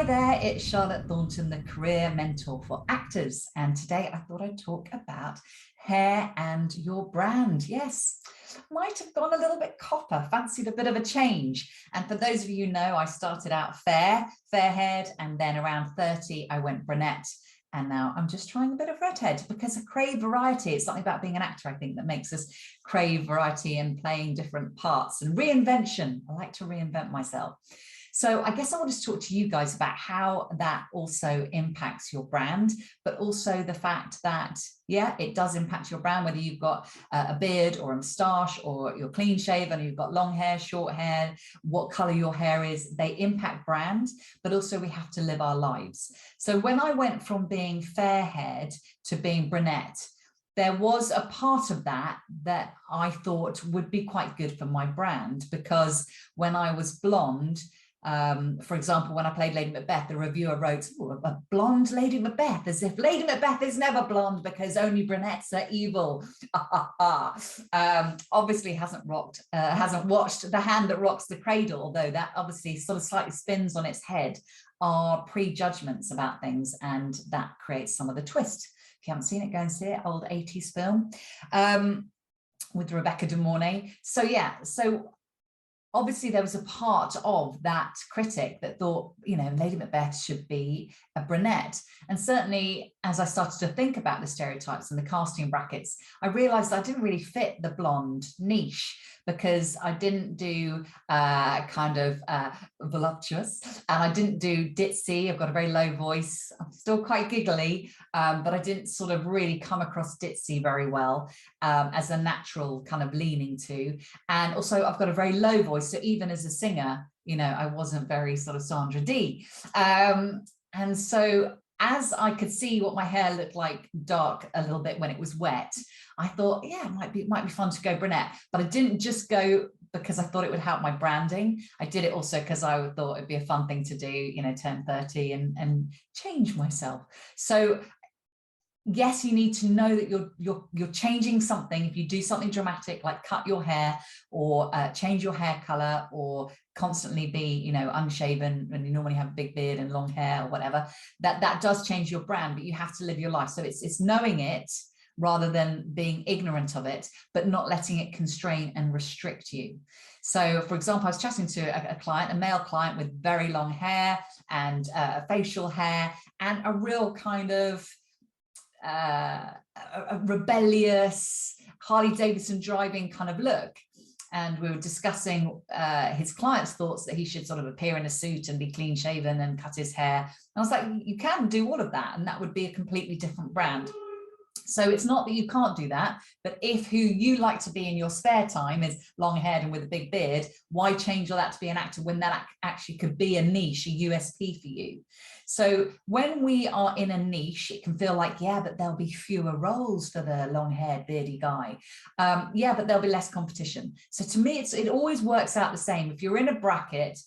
there, it's Charlotte Thornton, the career mentor for actors. And today I thought I'd talk about hair and your brand. Yes, might have gone a little bit copper, fancied a bit of a change. And for those of you who know, I started out fair-haired, and then around 30, I went brunette. And now I'm just trying a bit of redhead because I crave variety. It's something about being an actor, I think, that makes us crave variety and playing different parts and reinvention. I like to reinvent myself. So I guess I want to talk to you guys about how that also impacts your brand, but also the fact that, yeah, it does impact your brand, whether you've got a beard or a moustache or you're clean shaven, you've got long hair, short hair, what color your hair is, they impact brand, but also we have to live our lives. So when I went from being fair-haired to being brunette, there was a part of that that I thought would be quite good for my brand, because when I was blonde, for example, when I played Lady Macbeth, the reviewer wrote, "Oh, a blonde Lady Macbeth," as if Lady Macbeth is never blonde because only brunettes are evil. Obviously hasn't watched The Hand That Rocks the Cradle, although that obviously sort of slightly spins on its head our prejudgments about things, and that creates some of the twist. If you haven't seen it, go and see it, old 80s film with Rebecca De Mornay. So yeah, so obviously there was a part of that critic that thought, you know, Lady Macbeth should be a brunette. And certainly as I started to think about the stereotypes and the casting brackets, I realized I didn't really fit the blonde niche, because I didn't do kind of voluptuous, and I didn't do ditzy. I've got a very low voice. I'm still quite giggly, but I didn't sort of really come across ditzy very well as a natural kind of leaning to. And also I've got a very low voice. So even as a singer, you know, I wasn't very sort of Sandra Dee. And so as I could see what my hair looked like dark a little bit when it was wet, I thought, yeah, it might be fun to go brunette. But I didn't just go because I thought it would help my branding. I did it also because I thought it'd be a fun thing to do, you know, turn 30 and change myself. So yes, you need to know that you're changing something. If you do something dramatic, like cut your hair or change your hair color, or constantly be, you know, unshaven when you normally have a big beard and long hair or whatever, that does change your brand, but you have to live your life. So it's knowing it rather than being ignorant of it, but not letting it constrain and restrict you. So for example, I was chatting to a client, a male client with very long hair and facial hair and a real kind of a rebellious Harley Davidson driving kind of look. And we were discussing his client's thoughts that he should sort of appear in a suit and be clean shaven and cut his hair. And I was like, you can do all of that, and that would be a completely different brand. So it's not that you can't do that, but if who you like to be in your spare time is long-haired and with a big beard, why change all that to be an actor when that actually could be a niche, a USP for you? So when we are in a niche, it can feel like, yeah, but there'll be fewer roles for the long-haired, beardy guy. Yeah, but there'll be less competition. So to me, it always works out the same. If you're in a bracket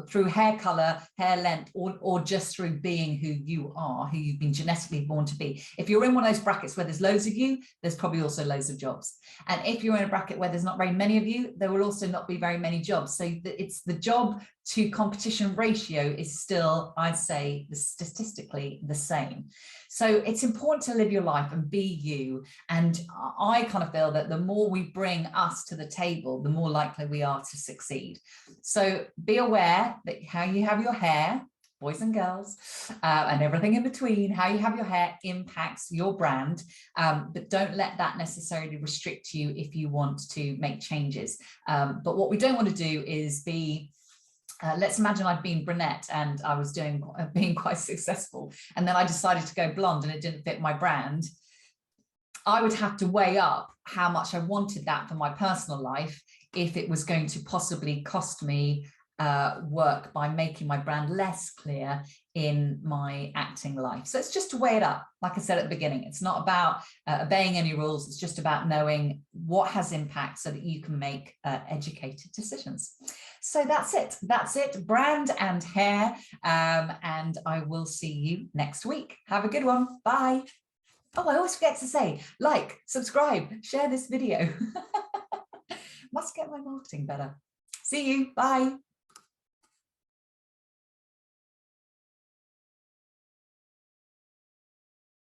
through hair color, hair length, or just through being who you are, who you've been genetically born to be, if you're in one of those brackets where there's loads of you, there's probably also loads of jobs. And if you're in a bracket where there's not very many of you, there will also not be very many jobs. So it's the job to competition ratio is still, I'd say, statistically the same. So it's important to live your life and be you. And I kind of feel that the more we bring us to the table, the more likely we are to succeed. So be aware that how you have your hair, boys and girls, and everything in between, how you have your hair impacts your brand, but don't let that necessarily restrict you if you want to make changes. But what we don't want to do is be, let's imagine I'd been brunette and I was being quite successful, and then I decided to go blonde and it didn't fit my brand. I would have to weigh up how much I wanted that for my personal life if it was going to possibly cost me work by making my brand less clear in my acting life. So it's just to weigh it up. Like I said at the beginning, it's not about obeying any rules. It's just about knowing what has impact so that you can make educated decisions. So that's it. That's it. Brand and hair. And I will see you next week. Have a good one. Bye. Oh, I always forget to say, like, subscribe, share this video. Must get my marketing better. See you. Bye.